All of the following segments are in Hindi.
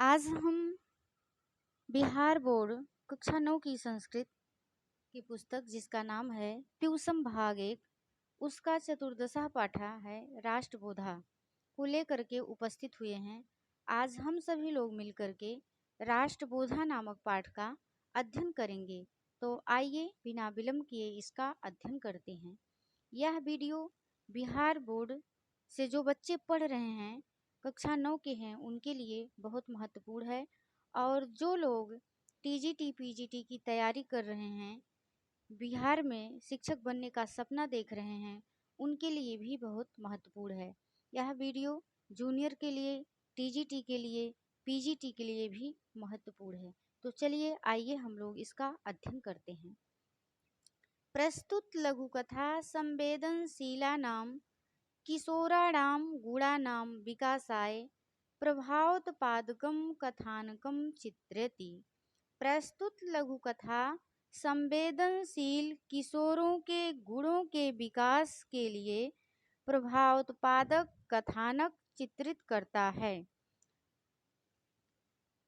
आज हम बिहार बोर्ड कक्षा 9 की संस्कृत की पुस्तक जिसका नाम है ट्यूसम भाग 1 उसका चतुर्दशा पाठा है राष्ट्रबोधा को लेकर के उपस्थित हुए हैं। आज हम सभी लोग मिलकर के राष्ट्रबोधा नामक पाठ का अध्ययन करेंगे। तो आइए बिना विलंब किए इसका अध्ययन करते हैं। यह वीडियो बिहार बोर्ड से जो बच्चे पढ़ रहे हैं कक्षा 9 के हैं उनके लिए बहुत महत्वपूर्ण है, और जो लोग टीजीटी पीजीटी की तैयारी कर रहे हैं, बिहार में शिक्षक बनने का सपना देख रहे हैं, उनके लिए भी बहुत महत्वपूर्ण है। यह वीडियो जूनियर के लिए, टीजीटी के लिए, पीजीटी के लिए भी महत्वपूर्ण है। तो चलिए आइए हम लोग इसका अध्ययन करते हैं। प्रस्तुत लघु कथा संवेदनशीलानां किशोराणां गुणानां विकासाय प्रभावोत्पादकं कथानकं चित्रयति। प्रस्तुत लघु कथा संवेदनशील किशोरों के गुणों के विकास के लिए प्रभावोत्पादक कथानक चित्रित करता है।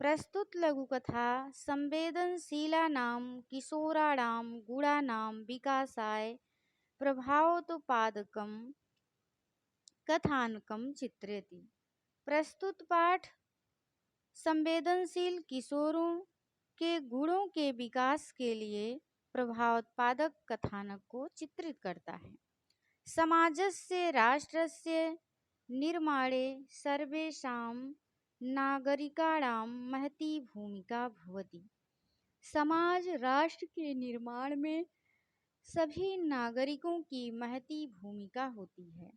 प्रस्तुत लघु कथा संवेदनशीलानां किशोराणां गुणानां विकासाय प्रभावोत्पादकं कथानकं चित्रयति। प्रस्तुत पाठ संवेदनशील किशोरों के गुणों के विकास के लिए प्रभावोत्पादक कथानक को चित्रित करता है। समाजस्य राष्ट्रस्य निर्माणे सर्वेषां नागरिकाणां महती भूमिका भवति। समाज राष्ट्र के निर्माण में सभी नागरिकों की महती भूमिका होती है,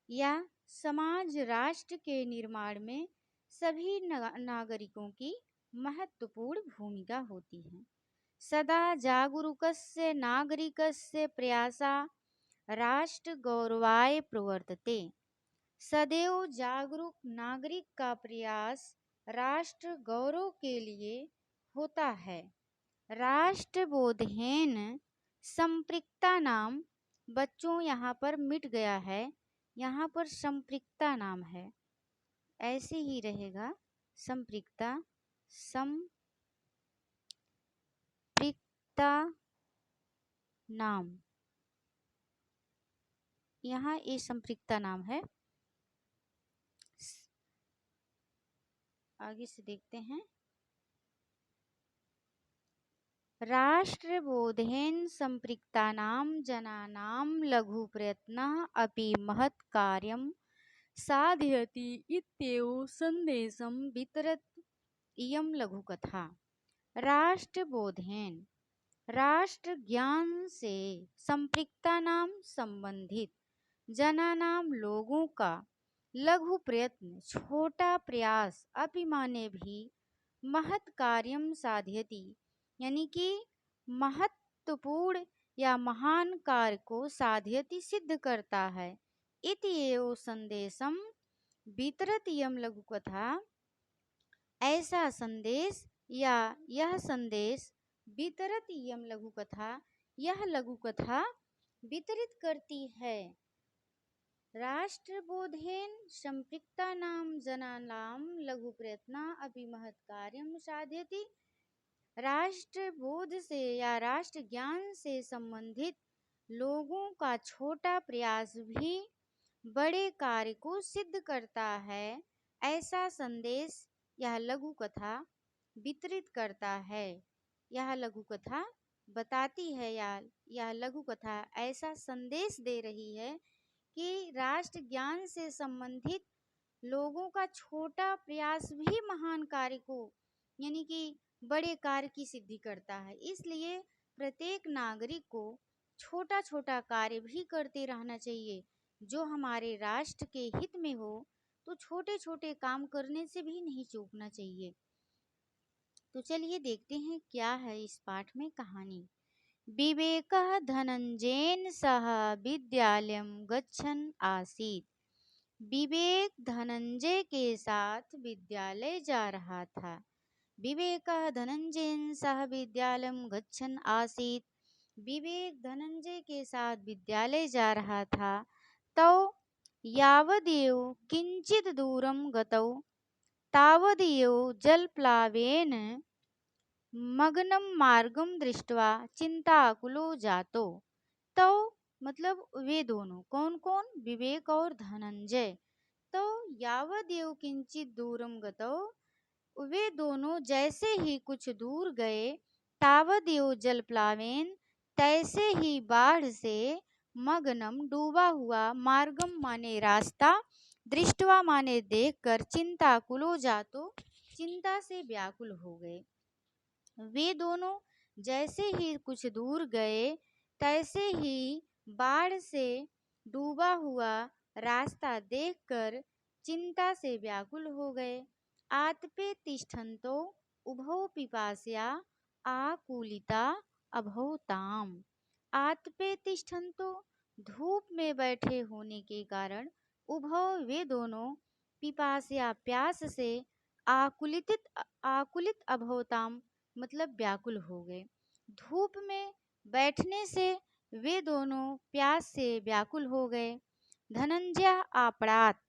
या समाज राष्ट्र के निर्माण में सभी नागरिकों की महत्वपूर्ण भूमिका होती है। सदा जागरूकस्य नागरिकस्य प्रयासा राष्ट्र गौरवाय प्रवर्तते। सदैव जागरूक नागरिक का प्रयास राष्ट्र गौरव के लिए होता है। राष्ट्रबोधेन संपृक्ता नाम, बच्चों यहाँ पर मिट गया है, यहाँ पर संपृक्ता नाम है, ऐसे ही रहेगा संपृक्ता, संपृक्ता नाम, यहाँ ये संपृक्ता नाम है। आगे से देखते हैं। राष्ट्रबोधेन संपृक्तानां जनानां लघु प्रयत्नः अपि महत् कार्यं साधयति इत्येव संदेशं वितरति इयं लघुकथा। राष्ट्रबोधेन, राष्ट्र ज्ञान से संपृक्तानां संबंधित जनानां लोगों का लघु प्रयत्न छोटा प्रयास अपि माने भी महत् कार्यम साधयति, यानी कि महत्वपूर्ण या महान कार्य को साधयति सिद्ध करता है। इति एव संदेशम वितरति इयं लघुकथा, ऐसा संदेश या यह संदेश वितरति इयं लघुकथा, यह लघुकथा वितरित करती है। राष्ट्रबोधेन संपृक्तानां जनानां लघु प्रयत्ना अपि महत् कार्यं साधयति। राष्ट्रबोध से या राष्ट्र ज्ञान से संबंधित लोगों का छोटा प्रयास भी बड़े कार्य को सिद्ध करता है, ऐसा संदेश यह लघु कथा वितरित करता है। यह लघु कथा बताती है, या यह लघु कथा ऐसा संदेश दे रही है कि राष्ट्र ज्ञान से संबंधित लोगों का छोटा प्रयास भी महान कार्य को, यानी कि बड़े कार्य की सिद्धि करता है। इसलिए प्रत्येक नागरिक को छोटा छोटा कार्य भी करते रहना चाहिए जो हमारे राष्ट्र के हित में हो। तो छोटे छोटे काम करने से भी नहीं चूकना चाहिए। तो चलिए देखते हैं क्या है इस पाठ में कहानी। विवेकः धनंजयेन सह विद्यालयं गच्छन् आसीत्। विवेक धनंजय के साथ विद्यालय जा रहा था। विवेकः धनंजयेन सह विद्यालयं गच्छन् आसीत्। विवेक धनंजय के साथ विद्यालय जा रहा था। तो यावदेव किंचित दूरम गतौ, तावदेव जलप्लावेन मग्नं मार्गं दृष्ट्वा चिंताकुलो जातो। तो मतलब वे दोनों कौन कौन, विवेक और धनंजय। तो यावदेव किंचित दूरम गतौ, वे दोनों जैसे ही कुछ दूर गए, तावदेव जलप्लावेन तैसे ही बाढ़ से, मग्नम डूबा हुआ, मार्गम माने रास्ता, दृष्टवा माने देखकर, चिंताकुलो जातो चिंता से व्याकुल हो गए। वे दोनों जैसे ही कुछ दूर गए, तैसे ही बाढ़ से डूबा हुआ रास्ता देखकर चिंता से व्याकुल हो गए। आतपे तिष्ठन्तो उभौ पिपास्या आकुलिता अभौ ताम। आतपे तिष्ठन्तो धूप में बैठे होने के कारण, उभौ वे दोनों, पिपास्या प्यास से, आकुलित आकुलित अभौताम मतलब व्याकुल हो गए। धूप में बैठने से वे दोनों प्यास से व्याकुल हो गए। धनंजय आपड़ात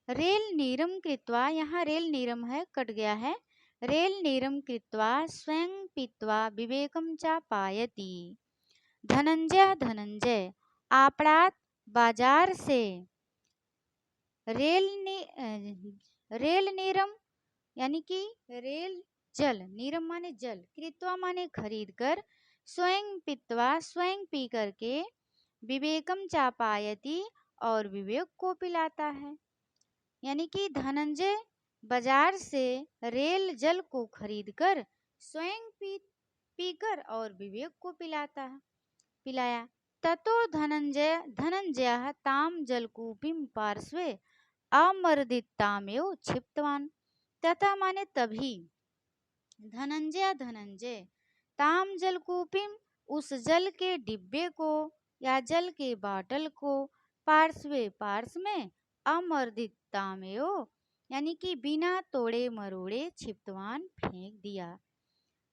रेल नीरम कृत्वा, यहाँ रेल नीरम है कट गया है, रेल नीरम कृत्वा स्वयं पीत्वा विवेकम चा पायति। धनंजय धनंजय आपड़ात बाजार से, रेल नीरम यानी कि रेल जल, नीरम माने जल, कृत्वा माने खरीद कर, स्वयं पीत्वा स्वयं पी करके, विवेकम चापायति और विवेक को पिलाता है। यानी कि धनंजय बाजार से रेल जल को खरीद कर स्वयं पीकर और विवेक को पिलाया। ततो धनंजय धनंजय ताम जलकूपीम पार्श्वे अमर्दितामेव क्षिप्तवान। तथा माने तभी, धनंजय ताम जलकूपीम उस जल के डिब्बे को या जल के बाटल को, पार्श्व में, अमर्दितामेव यानी कि बिना तोड़े मरोड़े, क्षिप्तवान फेंक दिया।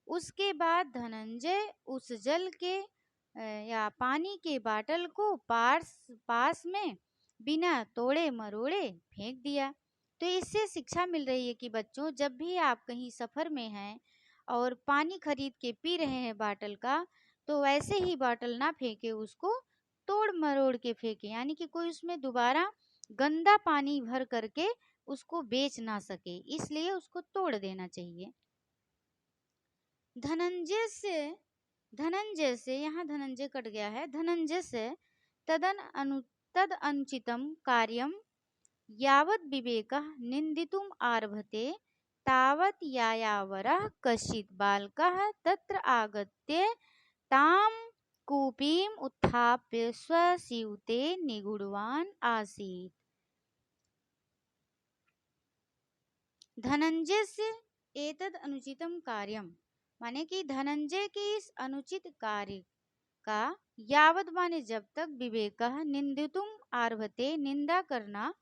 उसके बाद धनंजय उस जल के या पानी के बाटल को पास में बिना तोड़े मरोड़े फेंक दिया। तो इससे शिक्षा मिल रही है कि बच्चों, जब भी आप कहीं सफ़र में हैं और पानी खरीद के पी रहे हैं बाटल का, तो वैसे ही बाटल ना फेंके, उसको तोड़ मरोड़ के फेंके, यानी कि कोई उसमें दोबारा गंदा पानी भर करके उसको बेच ना सके, इसलिए उसको तोड़ देना चाहिए। धनंजय से यहाँ धनंजय कट गया है, धनंजय से तद अनुचितम कार्यम यावत् विवेकः निंदितुम आरभते, तावत् यायावरः कश्चित् बालकः तत्र आगत्य ताम कूपीम उत्थाप्य स्वस्यूते निगूढ़वान् आसीत्। धनंजय से एतद अनुचितम कार्यम माने कि धनंजय के इस अनुचित कार्य का, यावत माने जब तक, विवेक निंदितुम आरभते निंदा करना,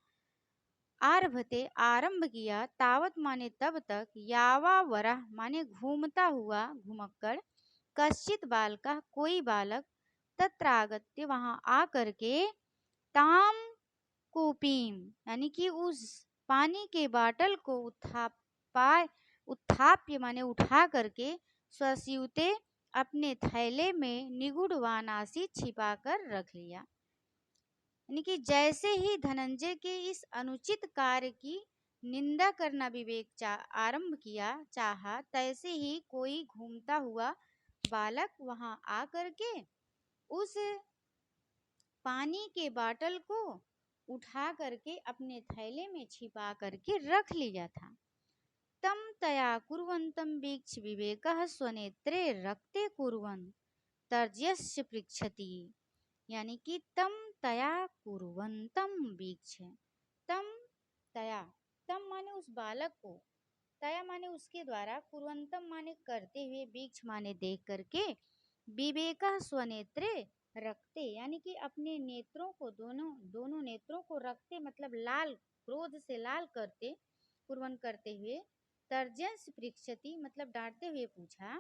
आरभते आरंभ किया, तावत माने तब तक, यावा वरह माने घूमता हुआ घुमक्कड़, कश्चित बालका कोई बालक, तत्रागत्य वहां आकर के, ताम कूपीम यानी कि उस पानी के बाटल को उत्थाप्य माने उठा करके, स्वस्यूते अपने थैले में, निगूढ़ वानासी छिपा कर रख लिया। यानी कि जैसे ही धनंजय के इस अनुचित कार्य की निंदा करना विवेक आरंभ किया चाहा, तैसे ही कोई घूमता हुआ बालक वहां आकर के उस पानी के बाटल को उठा करके अपने थैले में छिपा करके रख लिया था। तम तया कुर्वन्तं वीक्ष्य विवेकः स्वनेत्रे रक्ते कुर्वन् तर्ज्यस्य पृच्छति। यानी कि तम तया कुर्वन्तं वीक्ष्य, तम तया, तम माने उस बालक को, तया माने उसके द्वारा, कुर्वन्तं माने करते हुए, वीक्ष माने देख करके, विवेकः स्वनेत्रे रखते यानी कि अपने नेत्रों को, दोनों नेत्रों को रखते मतलब लाल, क्रोध से लाल करते, कुर्वन करते हुए, तर्जंस पृच्छति मतलब डांटते हुए पूछा,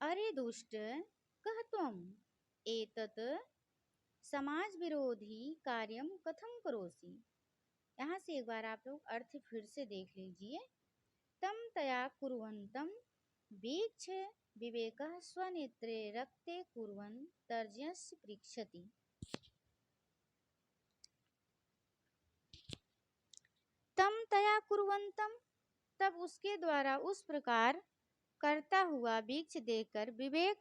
अरे दुष्ट कह तुम एतत समाज विरोधी कार्यम कथम करोसि। यहाँ से एक बार आप लोग अर्थ फिर से देख लीजिए। तम तया कुर्वन्तं वीक्ष्य विवेकः स्वनेत्रे रक्ते कुर्वन् तर्जयस्य पृच्छति। तम तया कुर्वन्तं, तब उसके द्वारा उस प्रकार करता हुआ वीक्ष देखकर विवेक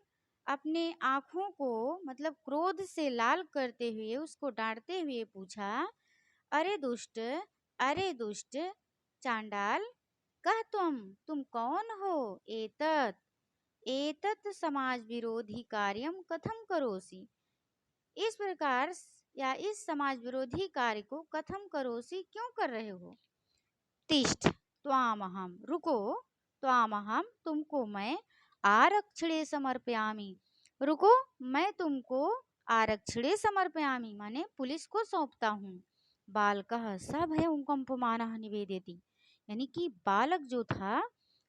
अपने आँखों को मतलब क्रोध से लाल करते हुए उसको डांटते हुए पूछा, अरे दुष्ट चांडाल, कह तुम कौन हो। एतत् एतत् समाज विरोधी कार्यम कथम करोसि। इस प्रकार या इस समाज विरोधी कार्य को कथम करोसि क्यों कर रहे हो। तिष्ठ त्वामहम, रुको, त्वामहम तुमको मैं आरक्षणे समर्पयामि, रुको मैं तुमको आरक्षणे समर्पयामि माने पुलिस को सौंपता हूँ। बालकः सभयं कंपमानः निवेदयति, यानी कि बालक जो था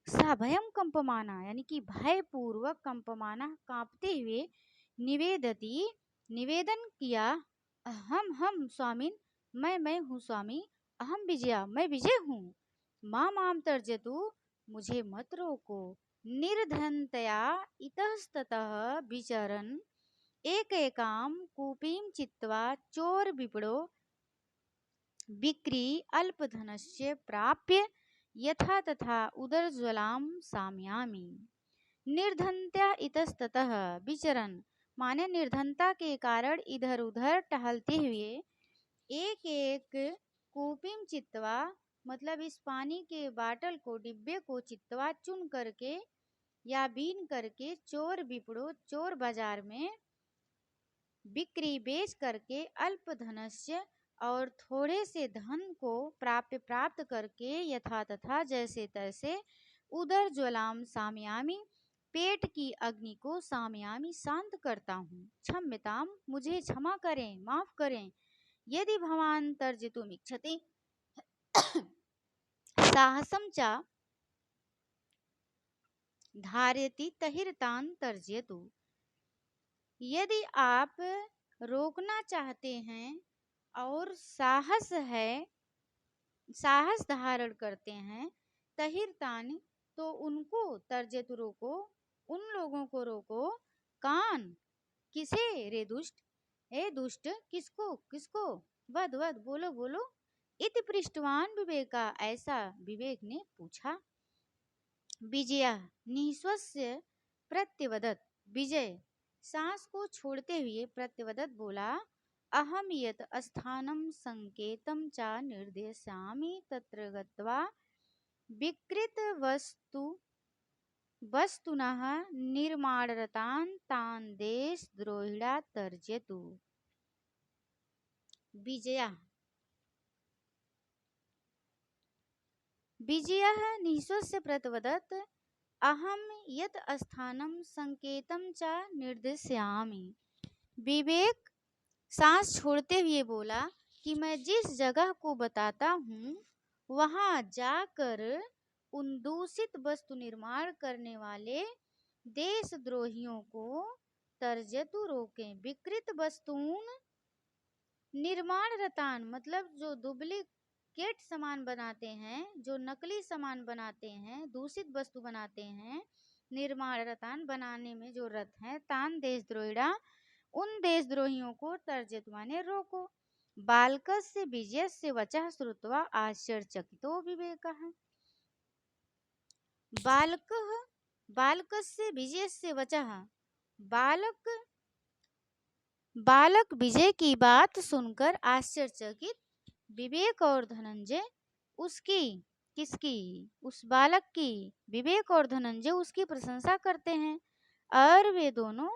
सभयं कंपमाना यानी कि भयपूर्वक कंपमाना कांपते हुए निवेदति निवेदन किया, हम स्वामिन, मैं हूँ स्वामी, अहम विजया, मैं विजय हूँ। माम तर्जतु, मुझे मत रोको। निर्धनतया इतस्ततः विचरन् एकैकां कूपीं चित्वा चोर विपणो बिक्री अल्पधनस्य प्राप्य यथा तथा उदरज्वलां साम्यामि। निर्धनता इतस्ततः विचरन माने निर्धनता के कारण इधर उधर टहलते हुए, एक एक कूपिम चित्वा मतलब इस पानी के बाटल को डिब्बे को चित्वा चुन करके या बीन करके चोर विपणो चोर बाजार में बिक्री बेच करके अल्प धनस्य और थोड़े से धन को प्राप्त करके यथा तथा जैसे तैसे उदर ज्वलाम साम्यामी पेट की अग्नि को साम्यामी शांत करता हूँ। क्षम्यताम, मुझे क्षमा करें, माफ करें। यदि भवान तर्जितुम इच्छति साहसम च धारयति तहिर्तान तर्जयतु। यदि आप रोकना चाहते हैं और साहस धारण करते हैं, तहिर्तान तो उनको तर्जयतु रोको, उन लोगों को रोको। कान किसे, रे दुष्ट, ए दुष्ट, किसको किसको, वद वद बोलो बोलो। इति पृष्ठवान विवेका, ऐसा विवेक ने पूछा। विजया निःश्वस्य प्रत्यवदत्, विजय सांस को छोड़ते हुए प्रत्यवदत् बोला, अहम यत् स्थानं संकेतं च निर्देशयामि तत्र गत्वा विकृत वस्तुनः निर्माणरतान् तान् देशद्रोहिणा तर्जयतु। विजयः निःश्वस्य प्रत्यवदत्, अहम यत् स्थानं संकेतं च निर्देशयामि। विवेक सांस छोड़ते हुए बोला कि मैं जिस जगह को बताता हूँ वहां जाकर उन दूषित वस्तु निर्माण करने वाले देशद्रोहियों को तर्जयतु रोकें। विकृत वस्तुन निर्माण रतान मतलब जो डुप्लीकेट सामान बनाते हैं, जो नकली सामान बनाते हैं, दूषित वस्तु बनाते हैं, निर्माण रतान बनाने में जो रत हैं, तान देशद्रोहिणा उन देशद्रोहियों को तर्जयतु माने रोको। बालकस्य विजयस्य वचः श्रुत्वा आश्चर्यचकितो विवेकः। बालकस्य विजयस्य वचः, बालक विजय की बात सुनकर आश्चर्यचकित विवेक और धनंजय उसकी किसकी, उस बालक की, विवेक और धनंजय उसकी प्रशंसा करते हैं और वे दोनों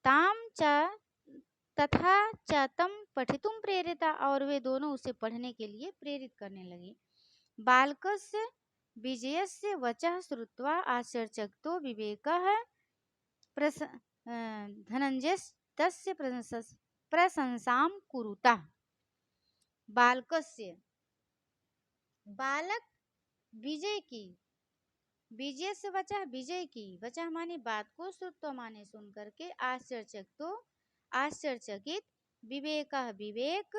ताम च तथा च तम पठितुम प्रेरिता और वे दोनों उसे पढ़ने के लिए प्रेरित करने लगे। बालकस्य विजयस्य वचः श्रुत्वा आश्चर्यचकितो विवेकः धनंजय तस्य प्रशंसां कुरुतः। बालकस्य बालक विजय की बीजस्य वचः विजय की, वचः माने बात को, श्रुत्वा माने सुन करके, आश्चर्यचकित, विवेकः विवेक,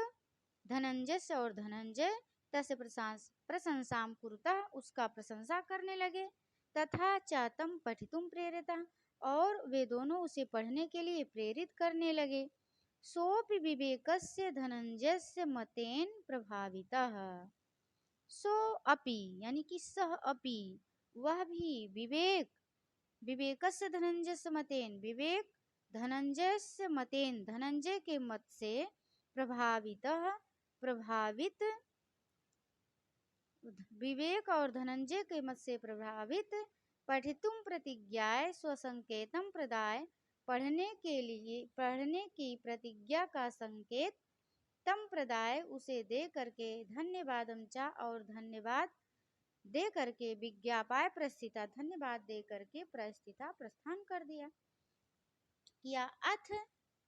धनंजय और धनंजय, तस्य प्रशंसा कुरुतः उसका प्रशंसा करने लगे, तथा चातम पठितुम प्रेरिता और वे दोनों उसे पढ़ने के लिए प्रेरित करने लगे। सोपि विवेकस्य धनंजयस्य मतेन प्रभावितः, सो अपि यानी कि सह अपि वह भी विवेकस्य धनंजयस्य मतेन विवेक धनंजयस्य मतेन धनंजय के मत से प्रभावित विवेक और धनंजय के मत से प्रभावित पठितुम प्रतिज्ञाय स्वसंकेतम प्रदाय पढ़ने की प्रतिज्ञा का संकेत तम प्रदाय उसे दे करके धन्यवादम चा और धन्यवाद दे करके विज्ञापाय प्रस्थिता धन्यवाद दे करके प्रस्थिता प्रस्थान कर दिया किया। अथ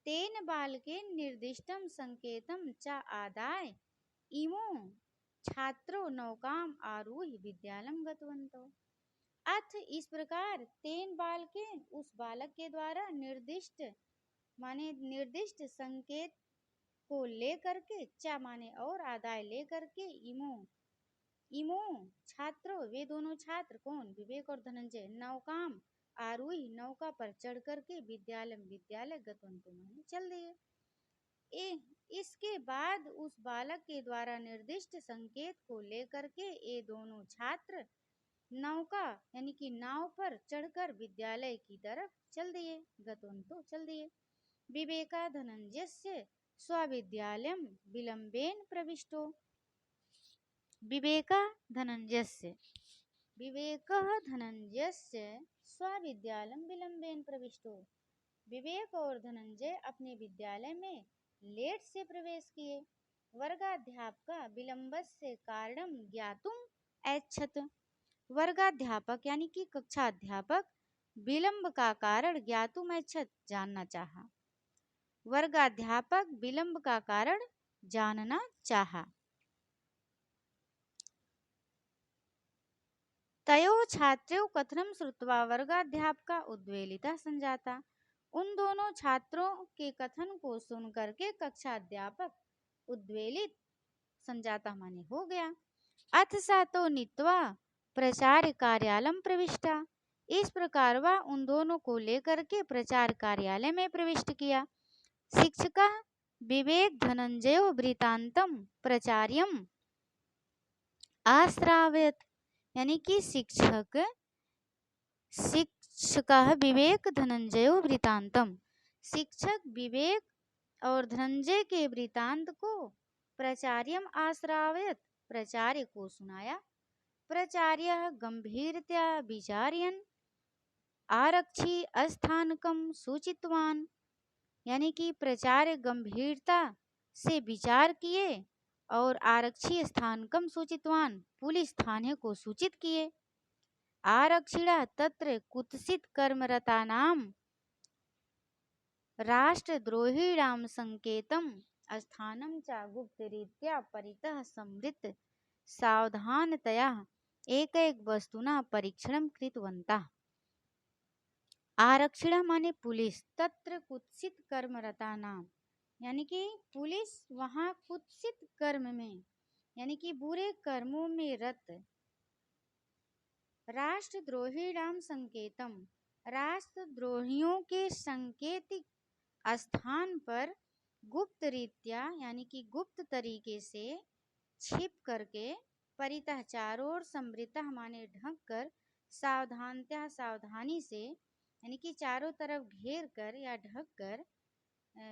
तेन बालके निर्दिष्टम संकेतम च आदाय इमो छात्रो नौकाम आरूह्य विद्यालयम गतवन्तो। अथ इस प्रकार तेन बालके उस बालक के द्वारा निर्दिष्ट माने निर्दिष्ट संकेत को लेकर के चा माने और आदाय लेकर के इमो छात्रों वे दोनों छात्र कौन विवेक और धनंजय नौकाम आरूही नौका पर चढ़ करके विद्यालय गतवंतु माने चल दिए। इसके बाद उस बालक के द्वारा निर्दिष्ट संकेत को लेकर के ये दोनों छात्र नौका यानी कि नाव पर चढ़कर विद्यालय की तरफ चल दिए, गतवंतो चल दिए। विवेका धनंजयस्य स्वविद्यालयं विलंबेन प्रविष्टो। विवेकः धनंजयस्य स्वविद्यालयं विलंबेन प्रविष्टो। विवेक और धनंजय अपने विद्यालय में लेट से प्रवेश किए। वर्गाध्यापका विलंबस्य कारणं ज्ञातुम ऐच्छत। वर्गाध्यापक यानी कि कक्षा अध्यापक विलंब का कारण ज्ञातुम ऐच्छत जानना चाहा। वर्गाध्यापक विलंब का कारण जानना चाहा। तयोः छात्रों कथनम श्रुत्वा वर्गाध्यापका उद्वेलिता संजाता। उन दोनों छात्रों के कथन को सुन करके कक्षा अध्यापक उद्वेलित संजाता माने हो गया। अथ सा तो नीत्वा प्रचार कार्यालय प्रविष्टा। इस प्रकार वह उन दोनों को लेकर के प्रचार कार्यालय में प्रविष्ट किया। शिक्षका विवेक धनंजयो वृतांतम प्रचार्यम आश्रावयत यानी कि शिक्षक विवेक धनंजयो वृतांतम शिक्षक विवेक और धनंजय के वृतांत को प्रचार्यम आश्रावयत प्रचार्य को सुनाया। प्रचार्य गंभीरतया विचार्यन आरक्षी अस्थानकम सूचितवान यानी कि प्रचार्य गंभीरता से विचार किए और आरक्षी स्थानकम सूचितवान पुलिस थाने को सूचित किए। आरक्षिणा तत्र कुत्सित कर्मरतानाम राष्ट्रद्रोहिणाम संकेतम स्थानम च गुप्तरीत्या परितः समृत सावधानतया एक वस्तुना परीक्षणं कृतवन्तः। आरक्षिणा माने पुलिस, तत्र कुत्सित कर्मरता नाम यानी कि पुलिस वहाँ कुत्सित कर्म में यानी कि बुरे कर्मों में रत राष्ट्रद्रोहिणाम संकेतम राष्ट्रद्रोहियों के संकेतिक स्थान पर गुप्त रीत्या यानी कि गुप्त तरीके से छिप करके परितः चारों ओर समृता माने ढक कर सावधानतया सावधानी से यानी कि चारों तरफ घेर कर या ढक कर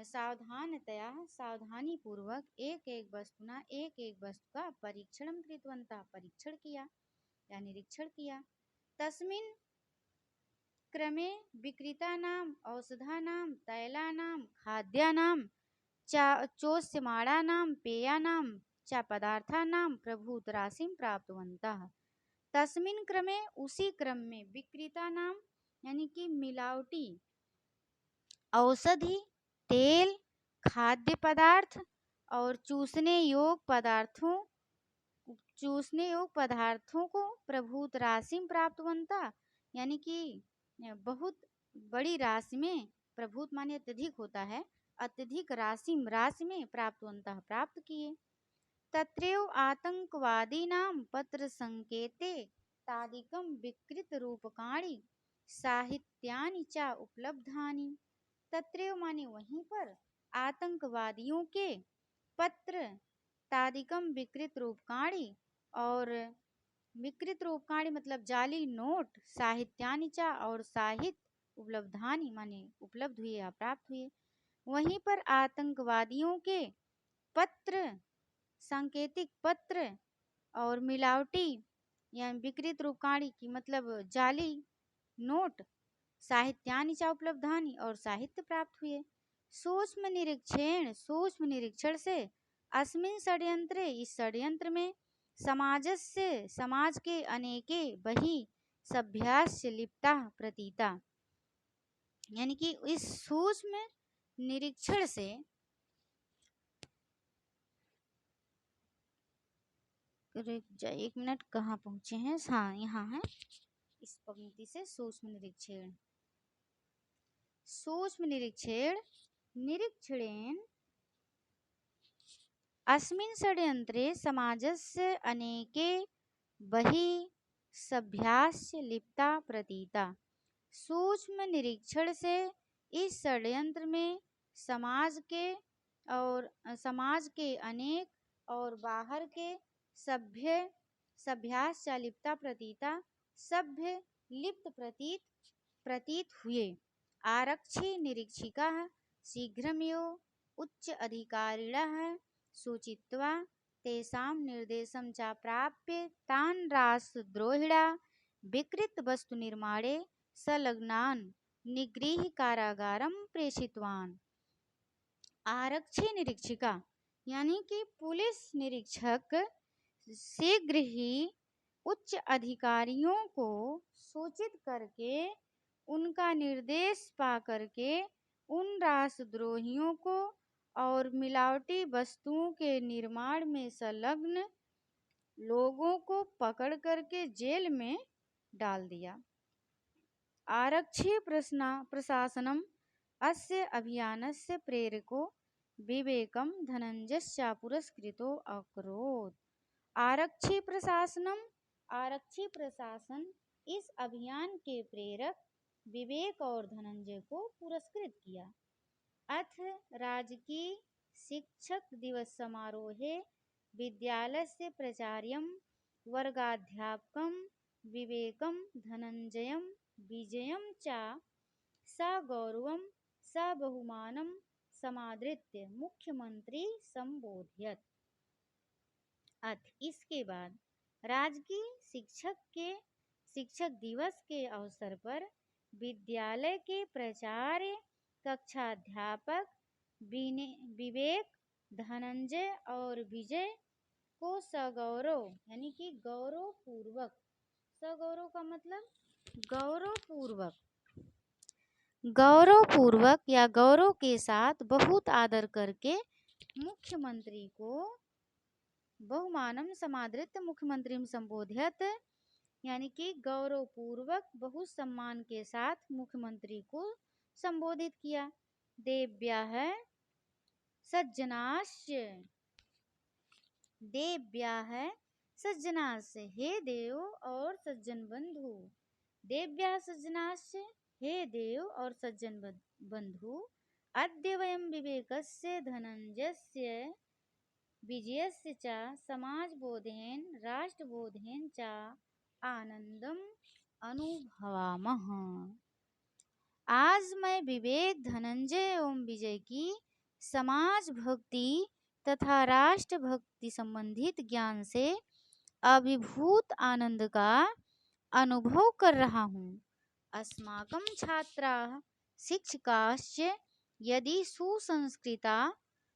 सावधानतया सावधानी पूर्वक एक वस्तु का परीक्षण कृतवंता परीक्षण किया या निरीक्षण किया। तस्मिन् क्रमे विक्रेतानाम औषधानाम तैलानाम खाद्यानाम चोष्यमाणानाम पेयानाम च पदार्थानाम प्रभूत राशिं प्राप्तवन्तः। तस्मिन् क्रमे उसी क्रम में विक्रेतानाम यानी कि मिलावटी औषधि तेल खाद्य पदार्थ और चूसने योग्य पदार्थों चूसने योग्य पदार्थों को प्रभूत राशि में प्राप्त बनता, यानी कि बहुत बड़ी राशि में, प्रभूत माने अत्यधिक होता है, अत्यधिक राशि में प्राप्त बनता प्राप्त किए। तत्रैव आतंकवादीनां पत्र संकेते तादिकं विकृत रूपकाणि साहित्यानि च उपलब्धानि। तत्रैव माने वहीं पर, आतंकवादियों के पत्र तादिकम विकृत रूपकाणि, और विकृत रूपकाणि मतलब जाली नोट, साहित्यानि च और साहित्य, उपलब्धानि माने उपलब्ध हुए या प्राप्त हुए। वहीं पर आतंकवादियों के पत्र, सांकेतिक पत्र और मिलावटी या विकृत रूपकाणि की मतलब जाली नोट, साहित्यानि च उपलब्धानि और साहित्य प्राप्त हुए। सूक्ष्म निरीक्षण से अस्मिन् षड्यंत्रे, इस षड्यंत्र में, समाजस्य समाज के अनेके बहि सभ्यास्य लिप्ता प्रतीता, यानी कि इस सूक्ष्म निरीक्षण से, एक मिनट कहाँ पहुंचे हैं, हाँ यहाँ है, इस पंक्ति से सूक्ष्म निरीक्षणेन अस्मिन् षड्यंत्रे समाजस्य अनेके बहि सभ्यास्य लिप्ता प्रतीता। सूक्ष्म निरीक्षण से इस षड्यंत्र में समाज के अनेक और बाहर के सभ्यास्य लिप्ता प्रतीता, सभ्य लिप्त प्रतीत हुए। आरक्षी निरीक्षिका शीघ्रमेव उच्च अधिकारिणः सूचित्वा तेषां निर्देशं च प्राप्य तान् राष्ट्रद्रोहिणा विकृत वस्तु निर्माणे संलग्नान् निगृह्य कारागारं प्रेषितवान्। आरक्षी निरीक्षिका यानी कि पुलिस निरीक्षक शीघ्र ही उच्च अधिकारियों को सूचित करके, उनका निर्देश पा करके उन राष्ट्रद्रोहियों को और मिलावटी वस्तुओं के निर्माण में संलग्न लोगों को पकड़ करके जेल में डाल दिया। आरक्षी प्रशासनम अस्य अभियानस्य प्रेरको विवेकम धनंजय पुरस्कृतो अकरोत्। आरक्षी प्रशासन इस अभियान के प्रेरक विवेक और धनंजय को पुरस्कृत किया। अथ राजकीय शिक्षक दिवस समारोहे विद्यालयस्य प्राचार्यं वर्गाध्यापकं विवेकं धनंजयं विजयं च सगौरवं सबहुमानं समादृत्य मुख्यमंत्री संबोधयत्। अथ इसके बाद राजकीय शिक्षक दिवस के अवसर पर विद्यालय के प्राचार्य, कक्षाध्यापक विवेक, धनंजय और विजय को सगौरव यानी कि गौरव पूर्वक, सगौरव का मतलब गौरव पूर्वक या गौरव के साथ बहुत आदर करके मुख्यमंत्री को बहुमानम समादृत मुख्यमंत्री में संबोधित, यानी कि गौरव पूर्वक बहुत सम्मान के साथ मुख्यमंत्री को संबोधित किया। देव्याः सज्जनास्य हे देव और सज्जन बंधु। देव्याः सज्जनास्य हे देव और सज्जन बंधु। अद्य वयं विवेकस्य धनंजयस्य विजयस्य च समाजबोधेन राष्ट्रबोधेन च आनंदम अनुभवामः। आज मैं विवेक, धनंजय एवं विजय की समाज भक्ति तथा राष्ट्र भक्ति संबंधित ज्ञान से अभिभूत आनंद का अनुभव कर रहा हूँ। अस्माकं छात्राः शिक्षकाश्च यदि सुसंस्कृता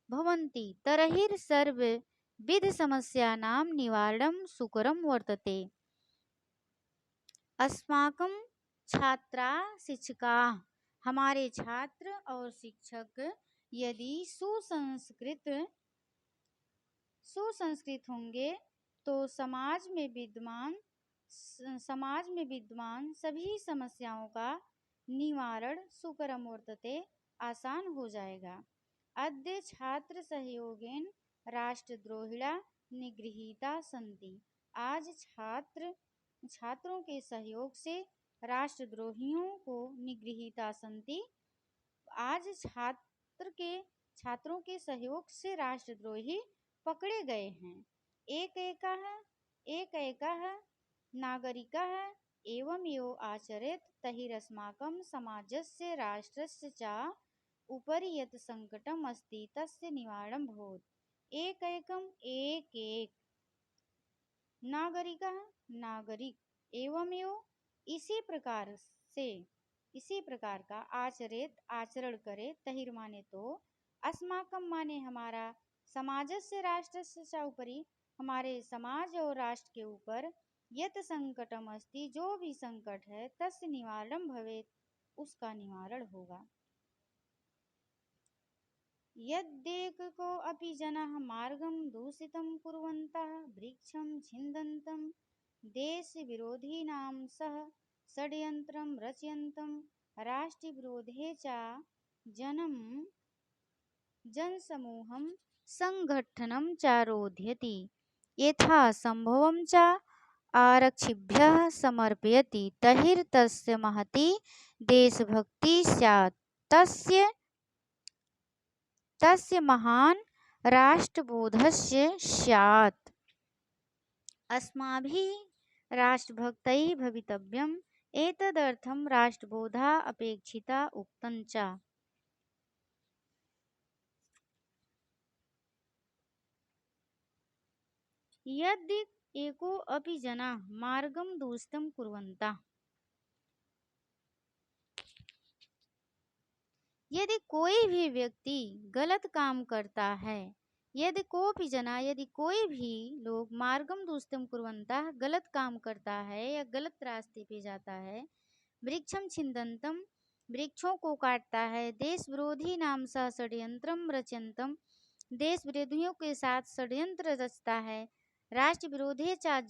भवन्ति तर्हि सर्वविध समस्यानां निवारणं सुकरं वर्तते। अस्माकं छात्रा शिक्षका हमारे छात्र और शिक्षक यदि सुसंस्कृत होंगे तो समाज में विद्यमान सभी समस्याओं का निवारण सुकरम वर्तते आसान हो जाएगा। अद्य छात्र सहयोगेन राष्ट्रद्रोहिणा निगृहीता सन्ति। आज छात्रों के सहयोग से राष्ट्रद्रोहियों को निगृहीता सन्ति। आज छात्रों के सहयोग से राष्ट्रद्रोही पकड़े गए हैं। एक एकः नागरिकः एवमेव आचरेत् तर्हिरस्माकं समाजस्य राष्ट्रस्य च उपरि यत् संकटम् अस्ति तस्य निवारणं भवेत्। एक नागरिक एवमेव इसी प्रकार का आचरण करे। तहिर माने तो अस्माकम माने हमारा, समाजस्य राष्ट्रस्य च उपरि हमारे समाज और राष्ट्र के ऊपर, यत संकटम अस्ति जो भी संकट है, तस्य निवारणं भवेत् उसका निवारण होगा। यद्येको अपि जनः मार्गं दूषितं कुर्वन्तः वृक्षं छिन्दन्तं देशविरोधिनां सह षड्यन्त्रं रचयन्तं राष्ट्रविरोधे च जनसमूहं संघटनं च रोधयति, यथा संभवं च आरक्षिभ्यः समर्पयति, तर्हिर्तस्य महती देशभक्ति स्यात्। तस्य महान् राष्ट्रबोधस्य स्यात्। अस्माभिः राष्ट्रभक्तैः भवितव्यम्। एतदर्थं राष्ट्रबोधः अपेक्षिता उक्तं च। यदि एको अपि जनः मार्गं दूषितं कुर्वन्तः, यदि कोई भी व्यक्ति गलत काम करता है, यदि कोई भी लोग मार्गम दूषितम कुर्वन्तः गलत काम करता है या गलत रास्ते पे जाता है, वृक्षम छिन्दन्तं वृक्षों को काटता है, देश विरोधी नाम सह षड्यंत्रम रचयन्तं देश विरोधियों के साथ षड्यंत्र रचता है, राष्ट्र विरोधे च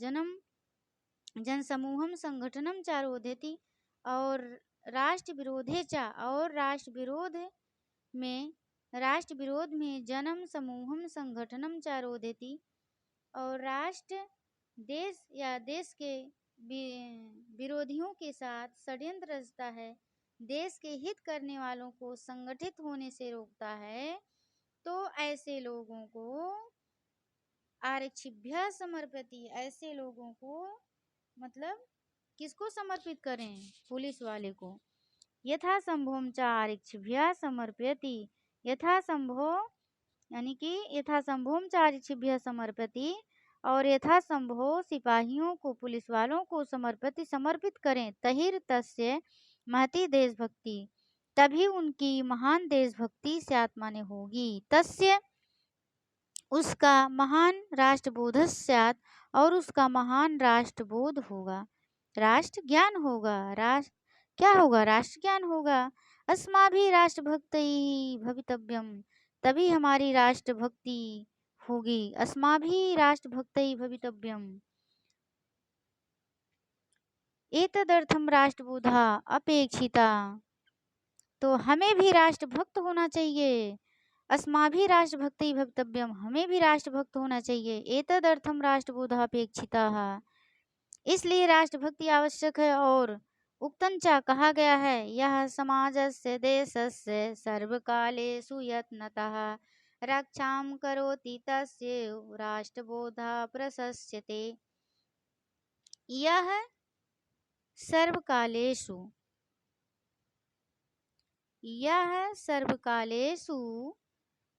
जनसमूहम संगठनम च रोधयति, और राष्ट्र विरोध में जन्म समूहम संगठनम च रोधयति, और देश के विरोधियों के साथ षड्यंत्र रचता है, देश के हित करने वालों को संगठित होने से रोकता है। तो ऐसे लोगों को आरक्षिभ्य समर्पयति, ऐसे लोगों को मतलब किसको समर्पित करें? पुलिस वाले को। यथा संभवम च आरक्षिभ्य समर्पयति, यथा संभव यानी कि यथा संभवम च आरक्षिभ्य समर्पयति, और यथा संभव सिपाहियों को, पुलिस वालों को समर्पित करें। तहिर तस्य महती देशभक्ति, तभी उनकी महान देशभक्ति से आत्मा ने होगी। तस्य उसका महान राष्ट्रबोध स्यात्, और उसका महान राष्ट्रबोध होगा, राष्ट्र ज्ञान होगा। क्या होगा? राष्ट्र ज्ञान होगा। अस्माभिः राष्ट्रभक्तैः भवितव्यम्, तभी हमारी राष्ट्रभक्ति होगी। अस्माभिः राष्ट्रभक्तैः भवितव्यम्। एतदर्थं राष्ट्रबोधः अपेक्षिता, तो हमें भी राष्ट्रभक्त होना चाहिए। अस्माभिः राष्ट्रभक्तैः भवितव्यम्, हमें भी राष्ट्रभक्त होना चाहिए। एतदर्थं राष्ट्रबोधः अपेक्षितः, इसलिए राष्ट्रभक्ति आवश्यक है। और उक्तञ्च कहा गया है, यह समाजस्य देशस्य सर्वकालेषु यत्नतः रक्षां करोति तस्यैव राष्ट्रबोधः प्रशस्यते। यह सर्वकालेषु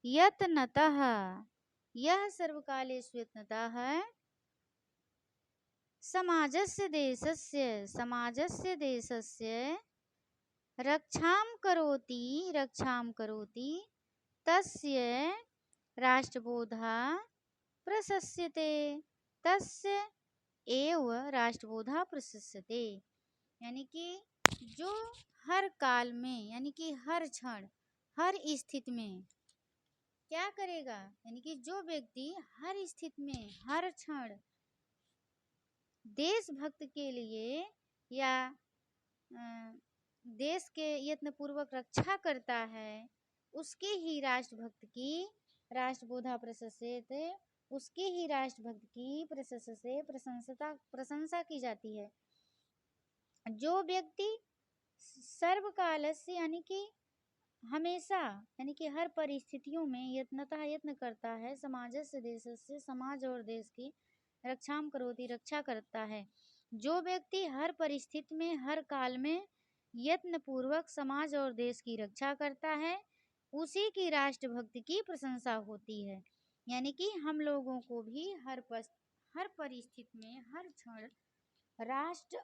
यत्नतः समाजस्य देशस्य रक्षां करोति तस्य राष्ट्रबोधः प्रशस्यते, तस्य एव राष्ट्रबोधः प्रशस्यते। यानी कि जो हर काल में, यानी कि हर क्षण, हर स्थिति में क्या करेगा, यानी कि जो व्यक्ति हर स्थिति में, हर क्षण, देशभक्त के लिए या देश के यत्नपूर्वक रक्षा करता है, उसके ही राष्ट्रभक्त की राष्ट्रबोधा प्रशस्यते, उसके ही राष्ट्रभक्त की प्रशस्य प्रशंसा की जाती है। जो व्यक्ति सर्वकालस्य यानी कि हमेशा यानी कि हर परिस्थितियों में यत्न करता है, समाजस्य देशस्य, समाज और देश की रक्षाम करोति, रक्षा करता है। जो व्यक्ति हर परिस्थिति में हर काल में यत्न पूर्वक समाज और देश की रक्षा करता है, उसी की राष्ट्रभक्ति की प्रशंसा होती है। यानी कि हम लोगों को भी हर परिस्थिति में हर क्षण राष्ट्र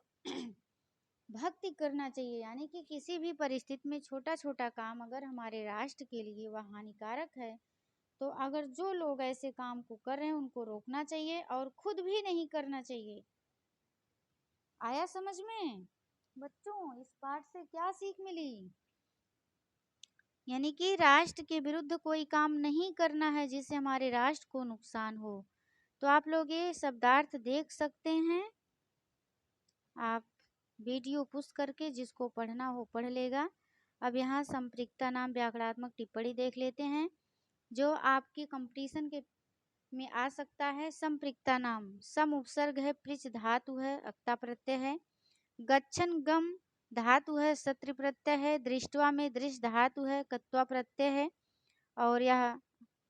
भक्ति करना चाहिए। यानी कि किसी भी परिस्थिति में छोटा छोटा काम अगर हमारे राष्ट्र के लिए वह हानिकारक है, तो अगर जो लोग ऐसे काम को कर रहे हैं उनको रोकना चाहिए और खुद भी नहीं करना चाहिए। आया समझ में बच्चों? इस पाठ से क्या सीख मिली? यानी कि राष्ट्र के विरुद्ध कोई काम नहीं करना है जिससे हमारे राष्ट्र को नुकसान हो। तो आप लोग ये शब्दार्थ देख सकते हैं, आप वीडियो पुश करके जिसको पढ़ना हो पढ़ लेगा। अब यहाँ संपृक्तता नाम व्याकरणात्मक टिप्पणी देख लेते हैं जो आपकी कंपटीशन के में आ सकता है। संपृक्तता नाम, सम उपसर्ग है, पृछ धातु है, अक्ता प्रत्यय है, गच्छन गम धातु है, सत्र प्रत्यय है, दृष्टवा में दृश्य धातु है, कत्वा प्रत्यय है और यह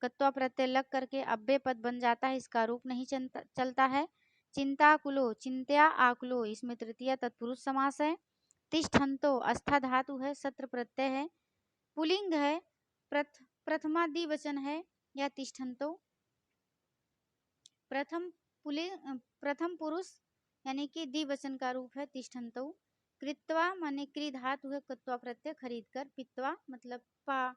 कत्वा प्रत्यय लग करके अव्यय पद बन जाता है, इसका रूप नहीं चलता है। चिंताकुलो, चिंत्या आकुलो, इसमें तृतीय तत्पुरुष समास है। तिष्ठन्तो अस्था धातु है, सत्र प्रत्यय है, पुलिंग है, प्रथमा द्विवचन है या तिष्ठन्तो। प्रथम पुरुष यानी कि द्विवचन का रूप है तिष्ठन्तौ। कृत्वा माने क्री धातु है, कत्वा प्रत्यय खरीद कर, पित्वा मतलब पा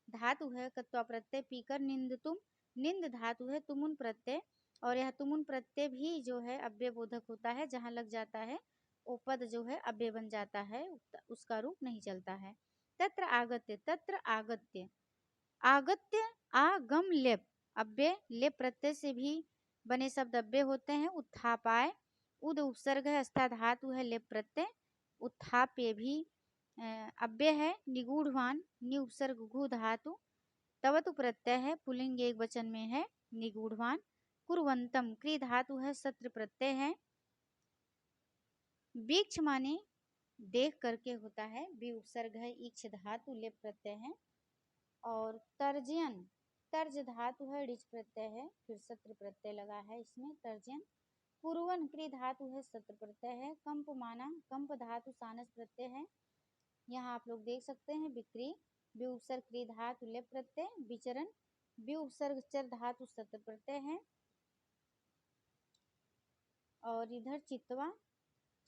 धातु है, कत्वा प्रत्यय पीकर, निंदतुम निंद धातु है, तुमुन प्रत्यय और यह तुमुन प्रत्यय भी जो है अव्यय बोधक होता है, जहाँ लग जाता है वो पद जो है अव्यय बन जाता है, उसका रूप नहीं चलता है। तत्र आगत्य, तत्र आगत्य, आगत्य आगम लेप, अव्यय लेप प्रत्यय से भी बने शब्द अव्यय होते हैं। उत्थापाय, उद उपसर्ग है, अस्था धातु है, लेप प्रत्यय, उत्थाप्य भी अव्यय है। निगूढ़वान, नि उपसर्ग घु धातु, तवतु प्रत्यय है, पुलिंग एक वचन में है, निगूढ़वान। कुर्वंतम, क्री धातु है, सत्र प्रत्यय है। वीक्ष माने देख करके होता है, बी उपसर्ग है, इक्ष धातु, लेप प्रत्यय है। और तर्जयन, तर्ज धातु है, ऋच प्रत्यय है, फिर सत्र प्रत्यय लगा है इसमें, तर्जयन। कुर्वन, क्री धातु है, सत्र प्रत्यय है। कंप माना, कंप धातु सानस प्रत्यय है। यहाँ आप लोग देख सकते हैं विक्री, बी उपसर्ग क्री धातु लेप प्रत्यय, विचरण बी उपसर्ग चर धातु सत्र प्रत्यय है। और इधर चित्वा,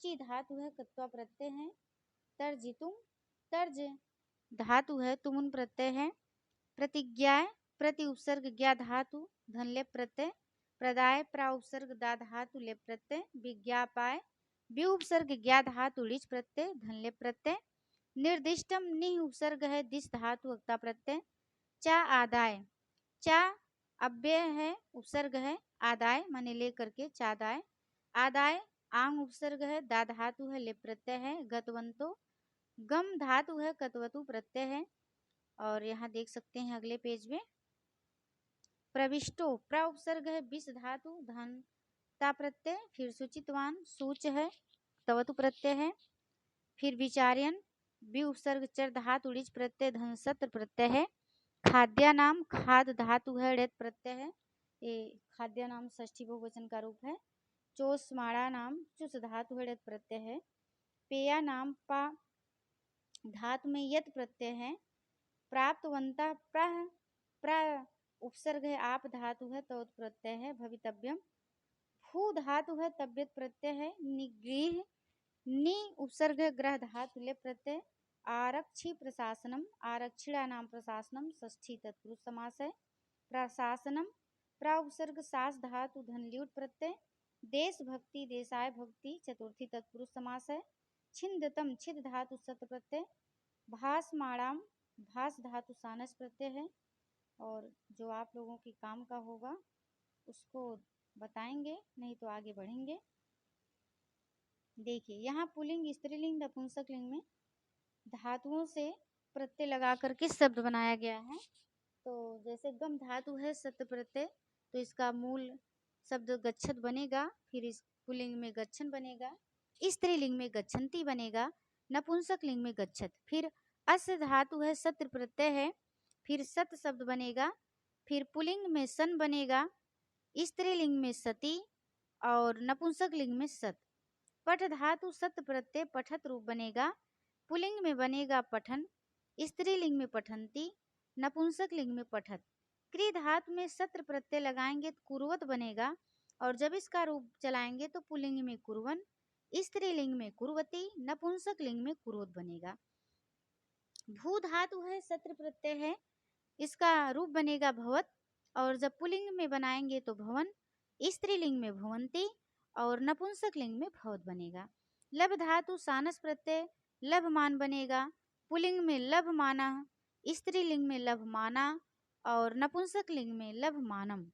ची धातु है, कत्वा प्रत्यय है। तर्जितुम, तर्ज धातु है, तुमुन प्रत्यय है। प्रतिज्ञा, प्रति उपसर्ग ज्ञा धातु धन लेप प्रत्यय। प्रदाय, प्रा उपसर्ग दा धातु लेप प्रत्यय। विज्ञापाय, बी उपसर्ग ज्ञा धातु लिच प्रत्यय धन लेप प्रत्यय। निर्दिष्टम, नि उपसर्ग है, दिश धातु अक्ता प्रत्यय। चा आदाय, चा अव्यय है, उपसर्ग है, आदाय माने ले करके, चादाय। आदाय आंग उपसर्ग है, दा धातु है, लेप प्रत्यय है। गतवंतो, गम धातु है, कतवतु प्रत्यय है। और यहाँ देख सकते हैं अगले पेज में प्रविष्टो, प्र उपसर्ग है, विष धातु धन ता प्रत्यय, फिर सूचितवान सूच है, तवतु प्रत्यय है। फिर विचार्यन, बी उपसर्ग चर धातु ऋच प्रत्यय धन सत्र प्रत्यय है। खाद्या नाम, खाद धातु है, ऋत प्रत्यय है, ये खाद्या नाम षष्ठी बहुवचन का रूप है। चोस्माड़ा नाम, चुस धातु है, ऋत प्रत्यय है। पेया नाम, पा धातु में यत प्रत्यय है। प्राप्तवंता, प्र उपसर्ग है, आप धातु है, तो प्रत्यय है। भवितव्यम, भू धातु है, तब्यत प्रत्यय है। निगृह, नि उपसर्ग है, ग्रह धातु ले प्रत्यय। आरक्षी प्रशासनम, आरक्षिणा नाम प्रशासनम षष्ठी तत्पुरुष समास है। प्रशासनम, प्रा उपसर्ग सास धातु धन ल्यूट प्रत्यय। देशभक्ति, देशाय भक्ति चतुर्थी तत्पुरुष समास है। छिंदतम, छिद धातु सत प्रत्यय। भासमाणाम, भास धातु सानस प्रत्यय है। और जो आप लोगों की काम का होगा उसको बताएंगे, नहीं तो आगे बढ़ेंगे। देखिए यहाँ पुल्लिंग, स्त्रीलिंग, नपुंसकलिंग में धातुओं से प्रत्यय लगा करके शब्द बनाया गया है। तो जैसे गम धातु है सत प्रत्यय, तो इसका मूल शब्द गच्छत बनेगा, फिर इस पुल्लिंग में गच्छन बनेगा, स्त्रीलिंग में गच्छन्ति बनेगा, नपुंसकलिंग में गच्छत। फिर अस धातु है सत प्रत्यय है, फिर सत शब्द बनेगा, फिर पुल्लिंग में सन बनेगा, स्त्रीलिंग में सती और नपुंसकलिंग में सत। पठ धातु सत प्रत्यय पठत रूप बनेगा, पुल्लिंग में बनेगा पठन, स्त्रीलिंग में पठन्ति, नपुंसकलिंग में पठत। क्री धातु में सत्र प्रत्यय लगाएंगे तो कुर्वत बनेगा, और जब इसका रूप चलाएंगे तो पुल्लिंग में कुर्वन, स्त्रीलिंग में कुर्वती, नपुंसकलिंग में कुर्वत बनेगा। भू धातु है सत्र प्रत्यय है, इसका रूप बनेगा भवत, और जब पुल्लिंग में बनाएंगे तो भवन, स्त्रीलिंग में भवंती और नपुंसकलिंग में भवत बनेगा। लभ धातु सानस प्रत्यय लभमान बनेगा, पुल्लिंग में लभमाना, स्त्रीलिंग में लभमाना और नपुंसकलिंग में लभमानम।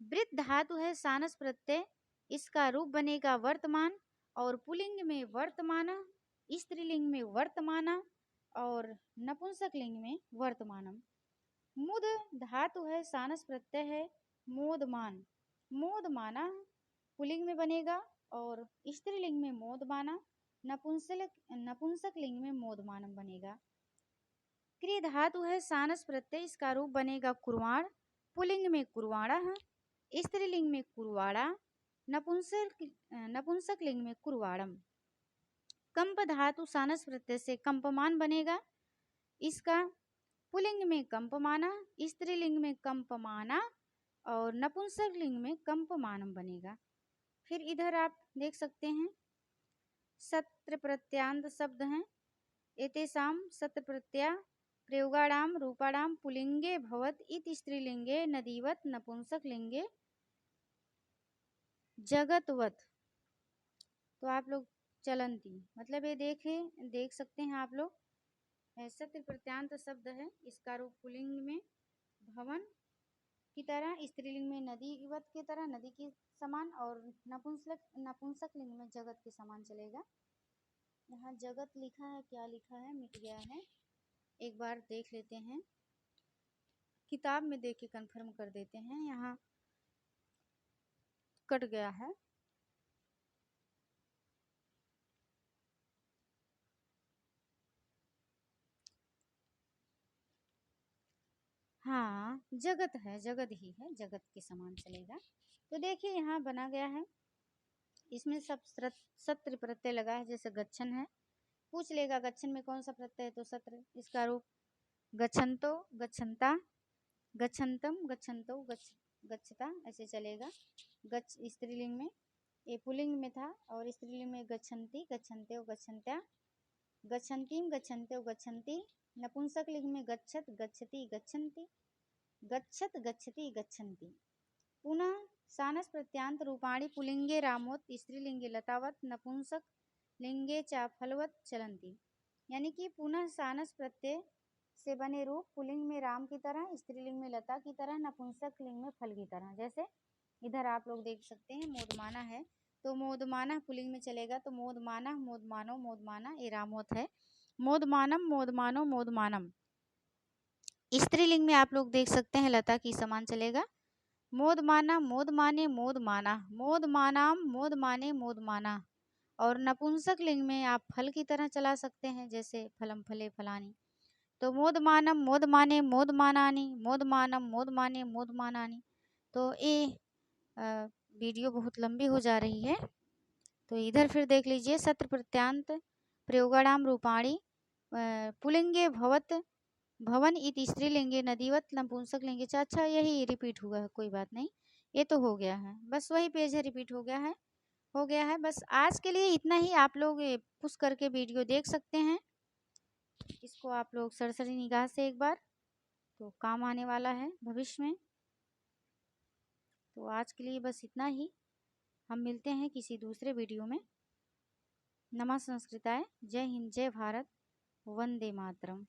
वृत्त धातु है सानस प्रत्यय, इसका रूप बनेगा वर्तमान, और पुल्लिंग में वर्तमाना, स्त्रीलिंग में वर्तमाना और नपुंसकलिंग में वर्तमानम। मुद धातु है सानस प्रत्यय है मोदमान, मोदमाना पुल्लिंग में बनेगा और स्त्रीलिंग में मोदमाना, नपुंसकलिंग में मोदमानम बनेगा। क्री धातु है सानस प्रत्यय, इसका रूप बनेगा कुर्वाण, पुल्लिंग में कुर्वाणा, स्त्रीलिंग में कुर्वाड़ा, नपुंसकलिंग में कुर्वाड़म। कंप धातु सानस प्रत्यय से कंपमान बनेगा, इसका पुल्लिंग में कंपमाना, स्त्रीलिंग में कंपमाना और नपुंसकलिंग में कंपमानम बनेगा। फिर इधर आप देख सकते हैं सत्र प्रत्यांत शब्द हैं, एतेषां सत्र प्रत्यया प्रयोगाणाम रूपाणाम पुल्लिंगे भवत इति स्त्रीलिंगे नदीवत नपुंसकलिंगे जगतवत। तो आप लोग चलंती, मतलब ये देख सकते हैं आप लोग, सत्र प्रत्यांत शब्द है, इसका रूप पुल्लिंग में भवन की तरह, स्त्रीलिंग में नदीवत की तरह, नदी के समान, और नपुंसकलिंग में जगत के समान चलेगा। यहाँ जगत लिखा है, क्या लिखा है मिट गया है, एक बार देख लेते हैं, किताब में देख के कंफर्म कर देते हैं। यहाँ कट गया है, हाँ जगत है, जगत ही है, जगत के समान चलेगा। तो देखिए यहाँ बना गया है, इसमें सब सत्र प्रत्यय लगा है, जैसे गच्छन है, पूछ लेगा गच्छन में कौन सा प्रत्यय है, तो सत्र, इसका रूप गच्छन्तो, गच्छन्ता, गच्छन्तम, गच्छन्तो, गच्छता, ऐसे चलेगा। गच्छ स्त्रीलिंग में, ये पुल्लिंग में था, और स्त्रीलिंग में गच्छन्ति, गच्छन्त्यो, गच्छन्त्या, गच्छन्तीम, गच्छन्त्यो, गच्छन्ति, नपुंसकलिंग में गच्छत, गच्छति, गच्छन्ति, गच्छत, गच्छति, गच्छन्ति। पुनः सानस प्रत्यांत रूपाणी पुल्लिंगे रामोत, स्त्रीलिंगे लतावत, नपुंसक लिंगे चा फलवत चलंती। यानी कि पुनः सानस प्रत्यय से बने रूप पुल्लिंग में राम की तरह, स्त्रीलिंग में लता की तरह, नपुंसकलिंग में फल की तरह। जैसे इधर आप लोग देख सकते हैं मोदमाना है, तो मोदमाना पुल्लिंग में चलेगा, तो मोदमाना, मोदमानो, मोदमाना, ये रामोत है, मोदमानम, मोदमानो, मोदमानम। स्त्रीलिंग में आप लोग देख सकते हैं लता की समान चलेगा, मोदमाना, मोदमाने, मोदमाना, मोदमानाम, मोदमाने, मोदमाना। और नपुंसकलिंग में आप फल की तरह चला सकते हैं, जैसे फलम, फले, फलानी, तो मोदमानम, मोदमाने, मोदमानानी, मोदमानम, मोदमाने, मोदमानानी। तो ये वीडियो बहुत लंबी हो जा रही है, तो इधर फिर देख लीजिए, सत्र प्रत्यांत प्रयोगाणाम रूपाणी पुल्लिंगे भवत, भवन इति स्त्रीलिंगे नदीवत, नपुंसकलिंगे च। अच्छा यही रिपीट हुआ है, कोई बात नहीं, ये तो हो गया है, बस वही पेज है, रिपीट हो गया है, हो गया है। बस आज के लिए इतना ही, आप लोग पुश करके वीडियो देख सकते हैं, इसको आप लोग सरसरी निगाह से एक बार, तो काम आने वाला है भविष्य में। तो आज के लिए बस इतना ही, हम मिलते हैं किसी दूसरे वीडियो में। नमः संस्कृताय, जय हिंद, जय भारत, वंदे मातरम।